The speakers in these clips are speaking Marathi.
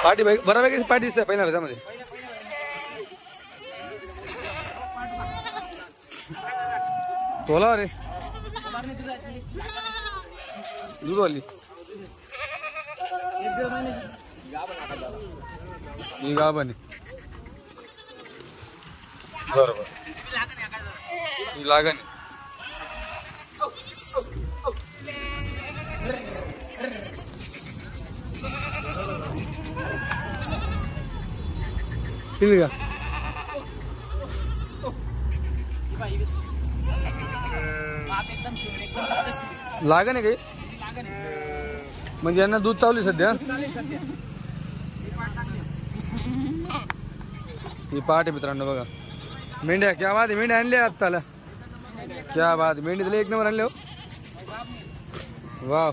पार्टी बऱ्यापैकी पार्टी दिसते पहिल्या त्यामध्ये. बोला रे दूधवाली ही गाभण बरोबर ही लागण का लागण आहे काही म्हणजे यांना दूध चालू सध्या. ही पाट आहे मित्रांनो बघा. मेंढ्या क्या बात आहे. मेंढ्या आणल्या आत्ताला क्या बात. मेंढी तुला एक नंबर आणले हो. वा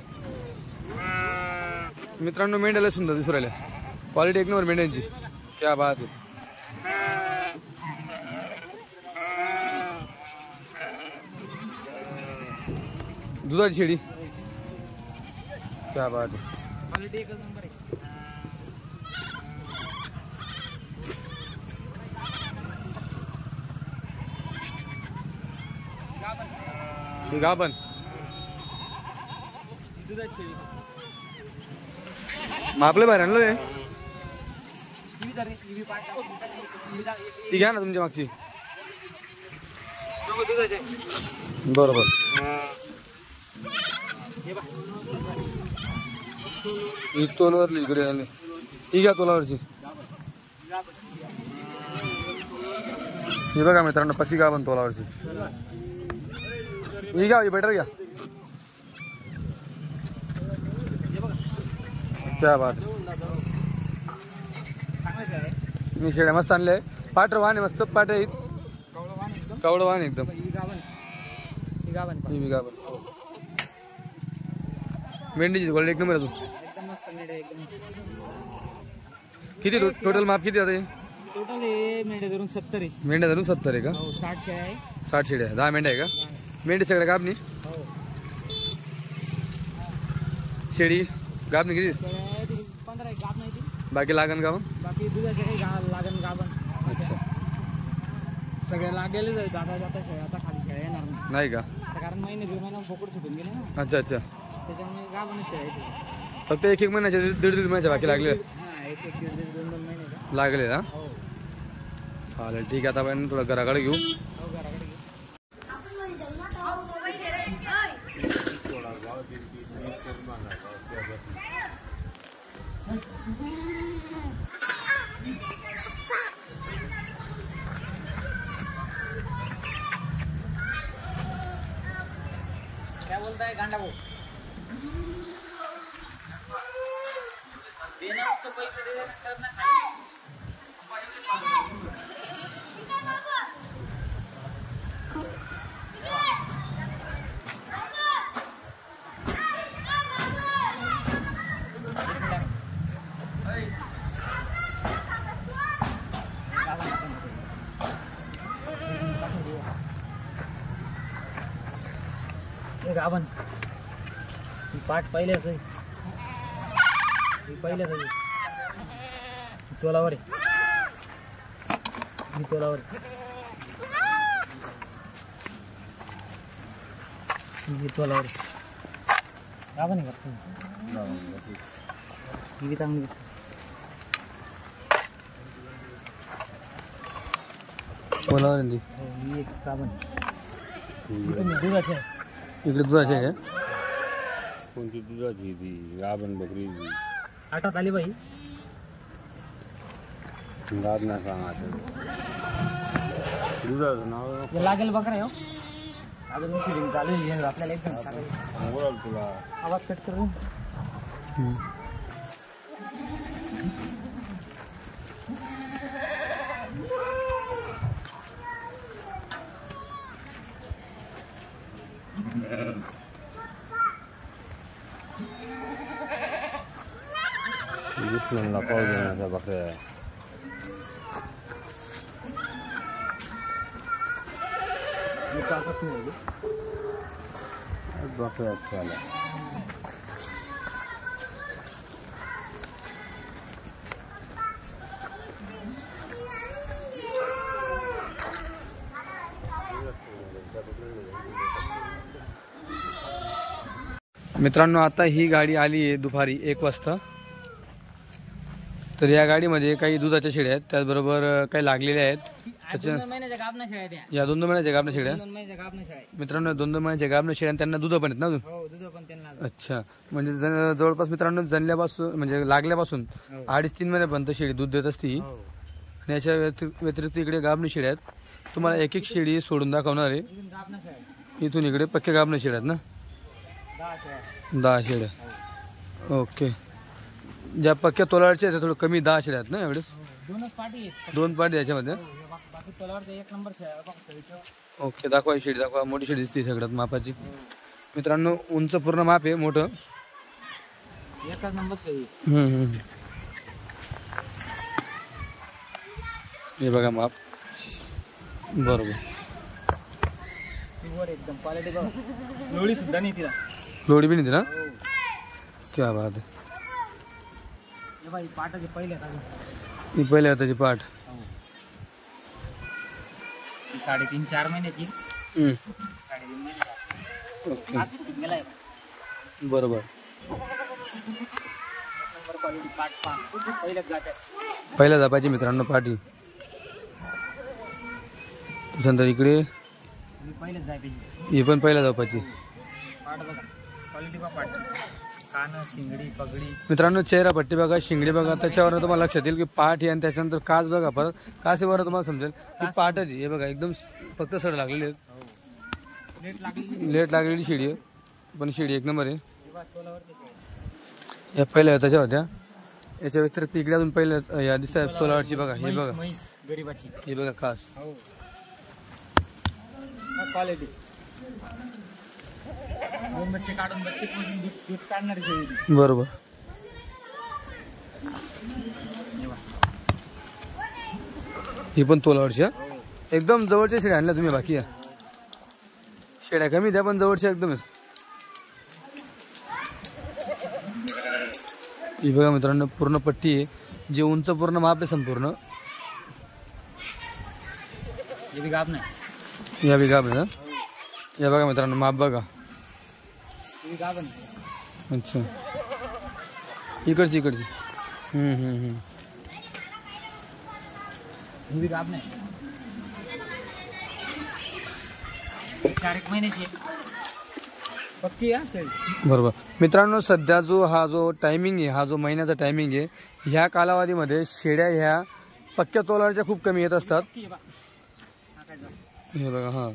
मित्रांनो मेंढ्याला सुंदर दिसू राहिल्या. क्वालिटी एक नंबर मेंढ्यांची. क्या बात आहे. दुधाची शेळी क्या बात आहे. क्वालिटी एक नंबर आहे. गाभण दुधाची शेळी मग आपल्या बाहेर आणलोय. ती घ्या ना तुमच्या मागची. बरोबर ही तोलावरली इकडे आली. ही घ्या तोलावरची. ही बघा मित्रांनो पत्ती गाभण तोलावरची. ही घ्या. ही बेटर घ्या. क्या बात. मी शेळ्या मस्त आणले. पाटर वाहन आहे मस्त. पाट आहे कवडं वाहन एकदम. मेंढीची क्वालिटी एक नंबर आहे. किती टोटल माप किती आता? टोटल मेंढ्या धरून 70 आहे. मेंढ्या धरून 70 आहे का? 60 शेळ्या आहे. 60 शेळ्या आहे. 10 मेंढ्या आहे का? मेंढी सगळ्या गाबणी. शेळी गाबणी किती? 15 आहे. गाब नाही ती. बाकी लागण गावन. बाकी दुधाचे काही लागण गाबन. अच्छा सगळ्या लागेल जाता जाता शेळ्या. आता खाली शेळ्या येणार नाही का? कारण महिने 2 महिना फोकड सुटून गेले ना. अच्छा अच्छा. त्याच्यामुळे गाबन शेळ्या येते. फक्त एक महिन्याच्या दीड महिन्याच्या बाकी लागले. हा एक 2 महिने लागले ना. चालेल ठीक आहे. आता आपण थोडं घराकडे घेऊ. घराकडे घेऊ. क्या बोलता है गांडा वो? देना उसको पैसे दे देना करना गाभण पाठ पहिल्याच आहे. पहिल्याच तोलावर आहे. तोलावर तोलावर गाभण आहे का? ही चांगली तोलावर ही एक गाभण दुधाची आहे. इकडे दुधाची आहे. कोणती दुधाची ती? गाभण बकरी. आटात आली बाई. गाभ ना सांगा. दुधाचं नाव हे लागेल बकरा आहे हो. अजून शिडिंग चालू आहे आपल्याला एकदम चालेल. बोलाल तुला. आवाज कट करून दुश्मनला पाव देण्याचा बकऱ्या. बकऱ्या झाल्या. मित्रांनो आता ही गाडी आली आहे दुपारी 1 वाजता. तर या गाडीमध्ये काही दुधाच्या शेळ्या आहेत, त्याचबरोबर काही लागलेल्या आहेत. त्याच्या 2 महिन्याच्या गाभणा शेळ्या द्या. या 2 महिन्याच्या गाभण शेळ्या 2 महिन्याच्या गाभणा शेळ्या. मित्रांनो 2 महिन्याच्या गाभण शेळ्या, त्यांना दूध पण आहेत ना अजून. हो दूध पण त्यांना. अच्छा, म्हणजे जवळपास मित्रांनो जणल्यापासून म्हणजे लागल्यापासून 2.5-3 महिन्यापर्यंत शेळी दूध देत असती. आणि याच्या व्यतिरिक्त इकडे गाभणी शेळ्या आहेत. तुम्हाला एक एक शेळी सोडून दाखवणार आहे. गाभणा शेळ्या इथून इकडे पक्के गाभणी शेळ्या आहेत ना. 10 शेळ्या. 10 शेळ्या. ओके. ज्या पक्क्या तोलावरच्या आहेत त्या थोडं कमी 10 शेळ्या आहेत ना यावेळेस. 2च पाटी आहेत. 2 पाटी याच्यामध्ये. बाकी तोलावरच्या 1 नंबर शेळ्या बघा शेळीचं. ओके, दाखवा शेळी दाखवा. मोठी शेळी दिसते सगळ्यात मापाची. मित्रांनो उंच पूर्ण माप आहे मोठं. 1 नंबर शेळी. हे बघा माप बरोबर. वर एकदम क्वालिटी बघा. लोळी सुद्धा नाही तिला. लोडी बी नाही ना. क्या बात आहे. हे बाई पाटाचे पहिले आता. ही पहिल्या त्याची पाठ. 3.5-4 महिन्याची. 3.5 महिन्याची. ओके गेलाय बरोबर. नंबर क्वालिटी पाट पा. पहिल्याच गाठ्यात. पहिल्या जापाची मित्रांनो पाठी. त्याच्यानंतर इकडे मी पहिलेच जाय पाहिजे. ही पण पहिल्या जापाची. पाट बघा क्वालिटी बघा. पाट कान शिंगडी पगडी. मित्रांनो चेहरा पट्टी बघा, शिंगडी बघा. त्याच्यावर तुम्हाला लक्षात येईल की पाठ ही आणि त्याच्यानंतर कास बघा. परत कासेवर तुम्हाला समजेल की पाठच आहे. हे बघा एकदम फक्त सड लागलेली आहेत. लेट लागलेली शेळी आहे, पण शेळी 1 नंबर आहे. या पहिल्या त्याच्या होत्या. याच्या व्यतिरिक्त इकडे अजून पहिल्या या दिसतात तोलावरची बघा. हे बघा गरीबाची. हे बघा खास. हो क्वालिटी. 2 बच्चे काढून बच्चे दूध काढणार शेळी. बरोबर. ही पण तोलावरची. एकदम जवळच्या शेळ्या आणल्या तुम्ही. बाकी या शेळ्या कमी द्या पण जवळच्या एकदम. ही बघा मित्रांनो पूर्ण पट्टी आहे, जे उंच पूर्ण माप आहे संपूर्ण. हे बी गाभ नाही. या बी गाभ आहे ना. या बघा मित्रांनो माप बघा. हे गाभ नाही. अच्छा इकडची. हे बी गाभ नाही. 4 महिन्याची पक्की आहे शेळी. बरोबर. मित्रांनो सध्या हा जो टायमिंग आहे, हा जो महिन्याचा टायमिंग आहे, ह्या कालावधीमध्ये शेळ्या ह्या पक्क्या तोलावरच्या खूप कमी येत असतात. हे बघा. हां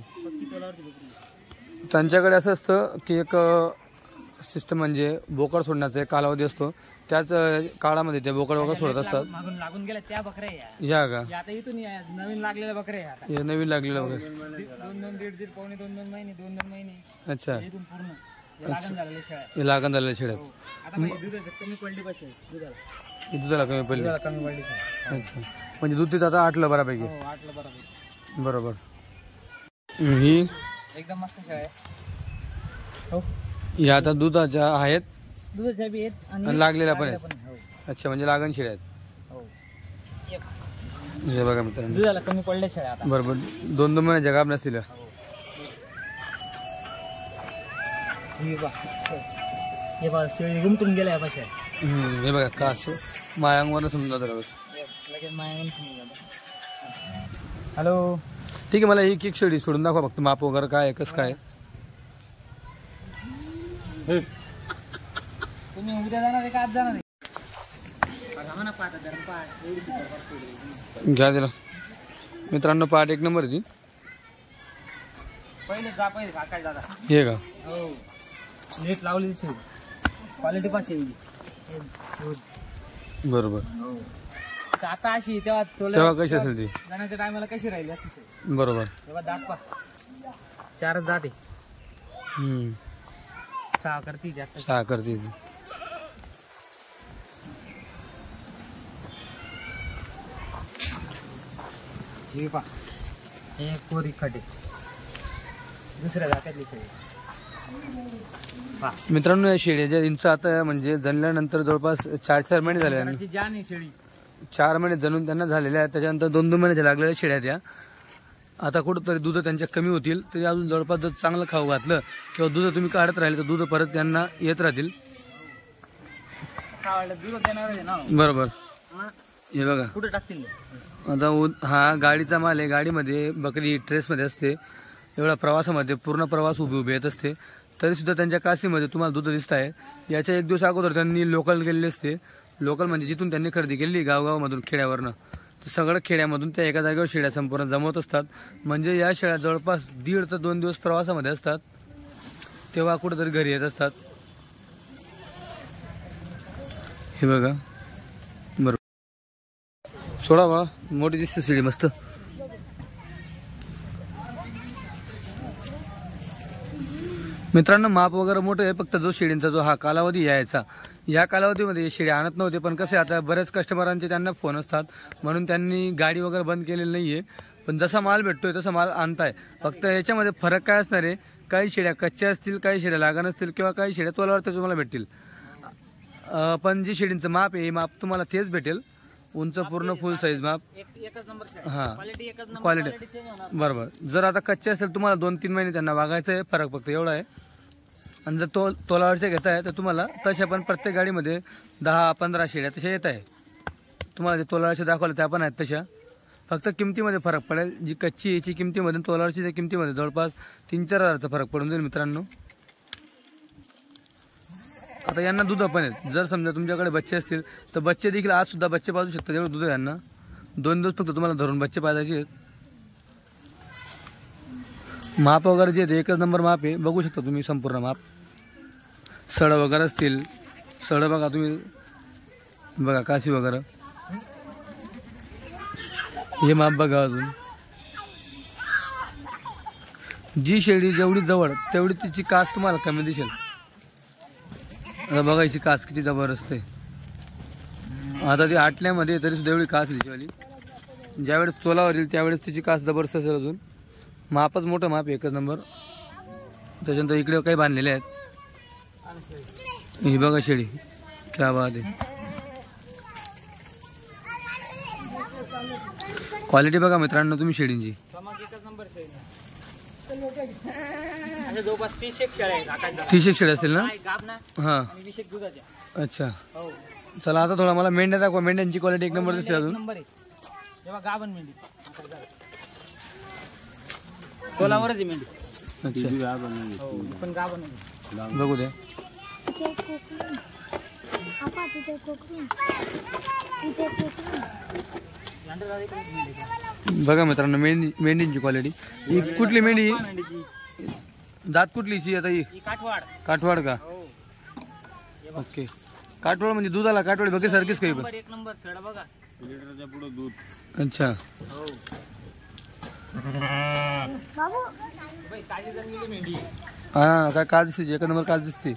त्यांच्याकडे असं असतं की एक सिस्टम म्हणजे बोकड सोडण्याचा एक कालावधी असतो. त्याच काळामध्ये ते बोकड वगैरे सोडत असतात. लागून गेल्या त्या बकऱ्या या का आता इथून नवीन लागलेल्या बकऱ्या आता. हे नवीन लागलेलं वगैरे. 2-2, 1.5, 2 महिने 2 महिने. अच्छा इथून पूर्ण लागण झालेल्या शेळ्या. हे लागण झालेल्या शेळ्या. आता दुधाचं कमी पडली पाहिजे. दुधाला कमी पडली. कमी पडली. अच्छा म्हणजे दूध तिथं आता आटलं बऱ्यापैकी. हो 8ला बरोबर. बरोबर. ही एकदम मस्त शेळ्या आहे. हो या आता दुधाच्या आहेत, दुधाच्या बी आहेत आणि लागलेल्या पण आहेत. हो. अच्छा म्हणजे लागण शेळ्या आहेत. हो हे बघा मित्रांनो दुधाला कमी पडल्या शेळ्या आता. बरोबर. 2 महिन्याच्या गाभ नसतील. हे बघा शेळी गुमटून गेल्या पाशा. हे बघा का असं मायांगवर समजा जरा. लगेच माया. हॅलो ठीक आहे. मला एक एक शेळी सोडून दाखवा फक्त माप वगैरे काय कसं काय. तुम्ही उद्या जाणार आहे का आज जाणार आहे. घ्या दिला मित्रांनो पाठ 1 नंबर आहे ती. पहिले जा पहिले काय दादा हे का हो लेट लावली शेळी क्वालिटी पास शेळी बरोबर. हो आता अशी तेव्हा तेव्हा कशी असेल ती जाण्याच्या टायमाला कशी राहिली अशी शेळी बरोबर. तेव्हा दात पा 4 जाते 6 करती जास्त 6 करते ती. हे पा हे कोरी खटे दुसऱ्या जात्यातली शेळी पा मित्रांनो या शेळ्याच्या इंच आता म्हणजे जणल्यानंतर जवळपास 4 महिने झाले आणि त्याची जान आहे शेळी 4 महिने जणून त्यांना झालेले आहेत. त्याच्यानंतर 2 महिन्याच्या लागलेल्या शेळ्या त्या आता कुठंतरी दूध त्यांच्या कमी होतील तरी अजून जवळपास जर चांगलं खाऊ घातलं किंवा दूध तुम्ही काढत राहिले तर दूध परत त्यांना येत राहतील. दूध देणार आहे ना बरोबर. हे बघा कुठे टाकतील आता हा गाडीचा माल आहे. गाडीमध्ये बकरी ट्रेसमध्ये असते. एवढा प्रवासामध्ये पूर्ण प्रवास उभी येत असते तरी सुद्धा त्यांच्या काशीमध्ये तुम्हाला दूध दिसत आहे. याच्या 1 दिवस अगोदर त्यांनी लोकल गेलेले असते. लोकल म्हणजे जिथून त्यांनी खरेदी केली गावगावामधून खेड्यावरनं तर सगळं खेड्यामधून त्या एका जागेवर शेळ्या संपूर्ण जमवत असतात. म्हणजे या शेळ्या जवळपास 1.5 ते 2 दिवस प्रवासामध्ये असतात तेव्हा कुठेतरी घरी येत असतात. हे बघा बरोबर. सोडा बा मोठी दिसते शेळी मस्त. मित्रांनो माप वगैरे मोठं आहे फक्त जो शेळींचा जो हा कालावधी यायचा या कालावधीमध्ये शेळी आणत नव्हते पण कसे आता बरेच कस्टमरांचे त्यांना फोन असतात म्हणून त्यांनी गाडी वगैरे बंद केलेली नाहीये. पण जसा माल भेटतोय तसा माल आणताय. फक्त याच्यामध्ये फरक काय असणार आहे काही शेळ्या कच्च्या असतील काही शेळ्या लागण असतील किंवा काही शेळ्या तोलावर तुम्हाला भेटतील. पण जी शेळींचं माप आहे माप तुम्हाला तेच भेटेल. उंच पूर्ण फुल साईज माप एकच नंबर हा क्वालिटी क्वालिटी बरोबर. जर आता कच्चे असेल तुम्हाला 2-3 महिने त्यांना वागायचं आहे फरक फक्त एवढा आहे. आणि जर तोलावरच्या घेताय तर तुम्हाला तशा पण प्रत्येक गाडीमध्ये 10-15 शेळ्या तशा येत आहे. तुम्हाला जे तोलावरच्या दाखवल्या त्या पण आहेत तशा. फक्त किमतीमध्ये फरक पडेल. जी कच्ची याची किमतीमध्ये तोलावरची किमतीमध्ये जवळपास 3-4 हजाराचा फरक पडून जाईल मित्रांनो. आता यांना दूध पण आहेत. जर समजा तुमच्याकडे बच्चे असतील तर बच्चे देखील आज सुद्धा बच्चे पाजू शकतात. एवढं दूध आहे यांना. 2 दिवस फक्त तुम्हाला धरून बच्चे पाजायचे आहेत. माप वगैरे जे आहे एकच नंबर माप आहे. बघू शकता तुम्ही संपूर्ण माप. सड वगैरे असतील सड बघा तुम्ही बघा काशी वगैरे हे माप बघा. अजून जी शेळी जेवढी जवळ तेवढी तिची कास तुम्हाला कमी दिसेल. आता बघायची कास किती जबरदस्त आहे. आता ती आटल्यामध्ये तरी सुद्धा एवढी कास दिसवाली. ज्यावेळेस तोलावर येईल त्यावेळेस तिची कास जबरदस्त असेल. अजून मापच मोठं माप एकच नंबर. त्याच्यानंतर इकडे काही बांधलेले आहेत. ही बघा शेळी क्या बात आहे. क्वालिटी बघा मित्रांनो तुम्ही शेळींची. एकच नंबर शेळी जवळपास 30 शेळ्या 30 शेळ्या असतील ना. हा अच्छा. चला आता थोडा मला मेंढ्या दाखवा. मेंढ्यांची क्वालिटी 1 नंबर दिसते. अजून गाभण मेंढी तोलावरच मेंढी. अच्छा पण गाभण बघू द्या. बघा मित्रांनो मेंढींची क्वालिटी. ही कुठली मेंढी जात कुठलीची आता ही काठवाड का. ओके काठवाड म्हणजे दुधाला काठवाड बघे सारखीच काही पण 1 नंबर सड बघा लिटरच्या पुढे दूध. अच्छा हा काय काच दिसते 1 नंबर काच दिसते.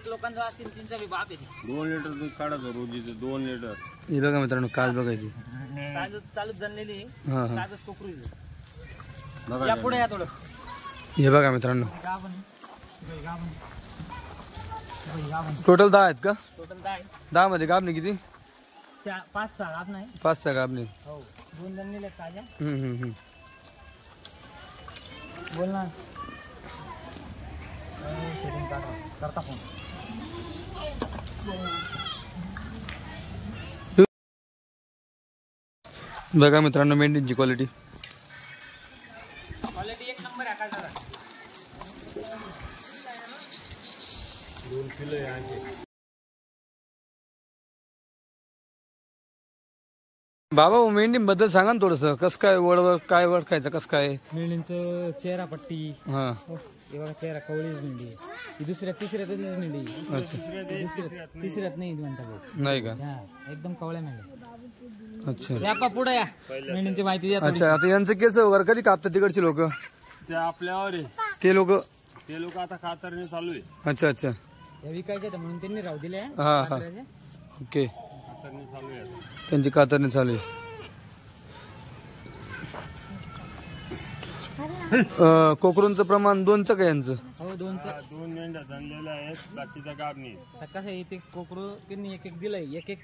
लोकांचा असेल 3 बाप येते 2 लिटर दूध काढायचं रोजीचं 2 लिटर. हे बघा मित्रांनो काच बघायची चालूच झालेली. हा हा काचच कोकरू या पुढे या थोडं. हे बघा मित्रांनो टोटल 10 आहेत का. टोटल 10 आहे. 10 मध्ये गाभणे किती 5-6 गाभ नाही 5-6 गाभणे. हो 2 जण नेले ताज्या. बोल ना करता फोन. बघा मित्रांनो मेंढींची क्वालिटी 1 नंबर आहे. काय झालं 2 किलो आहे. बाबा मेंढीबद्दल सांगा ना थोडंसं, कसं काय वळवर काय ओळखायचं, कसं काय? मेंढींचं चेहरा पट्टी, हा हे बघा चेहरा कवळीच मेंढी आहे. ही दुसऱ्या तिसऱ्यातच मेंढी आहे. अच्छा तिसऱ्यात नाही म्हणता भाऊ. नाही का? हा एकदम कवळ्या मेंढ्या. अच्छा या पा पुढे या, मेंढींची माहिती द्या थोडीशी. अच्छा. आता यांचं केस वगैरे कधी कापतात तिकडचे लोक? ते आपल्यावर आहे. ते लोक ते लोक आता कातरणे चालू आहे. अच्छा अच्छा. या विकायच्या आहेत म्हणून त्यांनी राहू दिल्या हा हा कातराच्या. ओके. कातरणे चालू आहे आता. त्यांची कातरणी चालू आहे. कोकरूंचं प्रमाण 2चं का यांचं? हो दोनचं. 2 मेंढ्या जणलेल्या आहेत, बाकीच्या गाबणी. आता कसं आहे ते कोकरू त्यांनी एक एक दिलंय, एक एक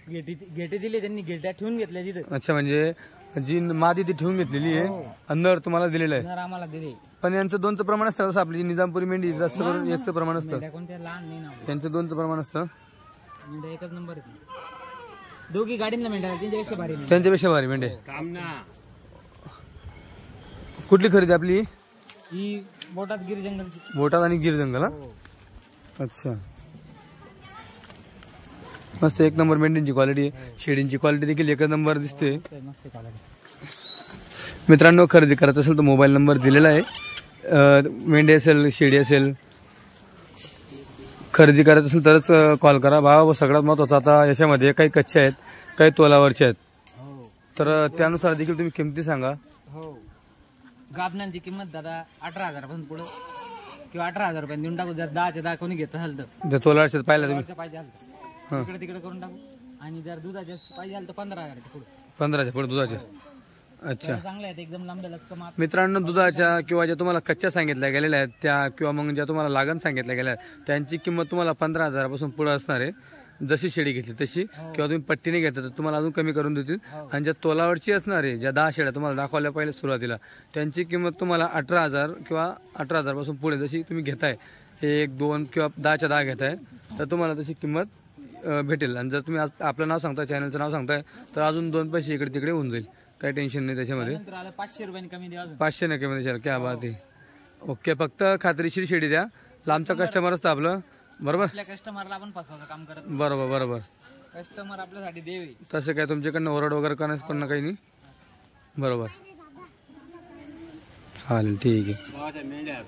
घेटे दिले त्यांनी, घेट्या ठेवून घेतल्या तिथं. अच्छा. म्हणजे जी मादी ती ठेवून घेतलेली आहे आणि नर तुम्हाला दिलेलं आहे. नर आम्हाला दिले. पण यांचं 2चं प्रमाण असतं असं, आपली जी निजामपुरी मेंढी जास्त करून 1चं प्रमाण असतं. मेंढ्या कोणत्या लहान नाही ना, त्यांचं 2चं प्रमाण असतं. मेंढ्या एकच नंबर आहेत. दोघी गाडींना मेंढ्या त्यांच्यापेक्षा भारी मेंढ्या. त्यांच्यापेक्षा भारी मेंढे. काम ना. कुठली खरेदी आपली? ही बोटात गिर जंगलची. बोटात आणि गिर जंगल. हा हो. अच्छा. मस्त एक नंबर मेंढींची क्वालिटी आहे. शेडींची क्वालिटी देखील एक नंबर दिसते. मस्त काढा. मित्रांनो, खरेदी करत असेल तर मोबाईल नंबर दिलेला आहे. मेंढी असेल, शेडी असेल, खरेदी करत असेल तरच कॉल करा. भाव सगळ्यात महत्वाचा, आता याच्यामध्ये काही कच्चे आहेत, काही तोलावरचे आहेत, हो तर त्यानुसार देखील तुम्ही किमती सांगा. हो. गाबनांची किंमत दादा 18,000 पासून पुढे किंवा 18,000 रुपयांनी देऊन टाकू. जर 10च्या 10 कोणी घेत असेल तर. जर तोलावरचे पाहिलं तुम्ही, वरचं पाहिजे असेल तर इकडे तिकडे करून टाकू. आणि जर दुधाचे पाहिजे असेल तर 15,000 पुढे. 15च्या पुढे दुधाचे. अच्छा. चांगले आहेत एकदम लांब लचक माप. मित्रांनो, दुधाच्या किंवा ज्या तुम्हाला कच्च्या सांगितल्या गेलेल्या आहेत त्या, किंवा मग ज्या तुम्हाला लागण सांगितल्या गेल्या आहेत त्यांची किंमत तुम्हाला 15,000 पासून पुढे असणार आहे. जशी शेडी घेतली तशी, किंवा तुम्ही पट्टीने घेतली तर तुम्हाला अजून कमी करून देतील. आणि ज्या तोलावरची असणार आहे, ज्या 10 शेड्या तुम्हाला दाखवल्या पहिले सुरुवातीला, त्यांची किंमत तुम्हाला 18,000 किंवा 18,000 पासून पुढे. जशी तुम्ही घेताय 1, 2 किंवा 10च्या 10 घेताय तर तुम्हाला तशी किंमत भेटेल. आणि जर तुम्ही आपलं नाव सांगताय, चॅनलचं नाव सांगताय, तर अजून 2 पैसे इकडे तिकडे होऊन जाईल. काही टेन्शन नाही त्याच्यामध्ये. नंतर आलं 500 रुपयांनी कमी द्या अजून. 500 नक्की मध्ये. क्या बात आहे. ओके. फक्त खात्रीशीर शेडी द्या. लांबचा कस्टमर असतं आपलं, बरोबर? आपल्या कस्टमरला आपण फसवायचं काम करत नाही. बरोबर बरोबर. कस्टमर आपल्यासाठी देव आहे. तसं काय तुमच्याकडनं ओरड वगैरे करण्यास पण काही नाही. बरोबर. चालेल, ठीक आहे. गावाच्या मेंढ्या आहेत.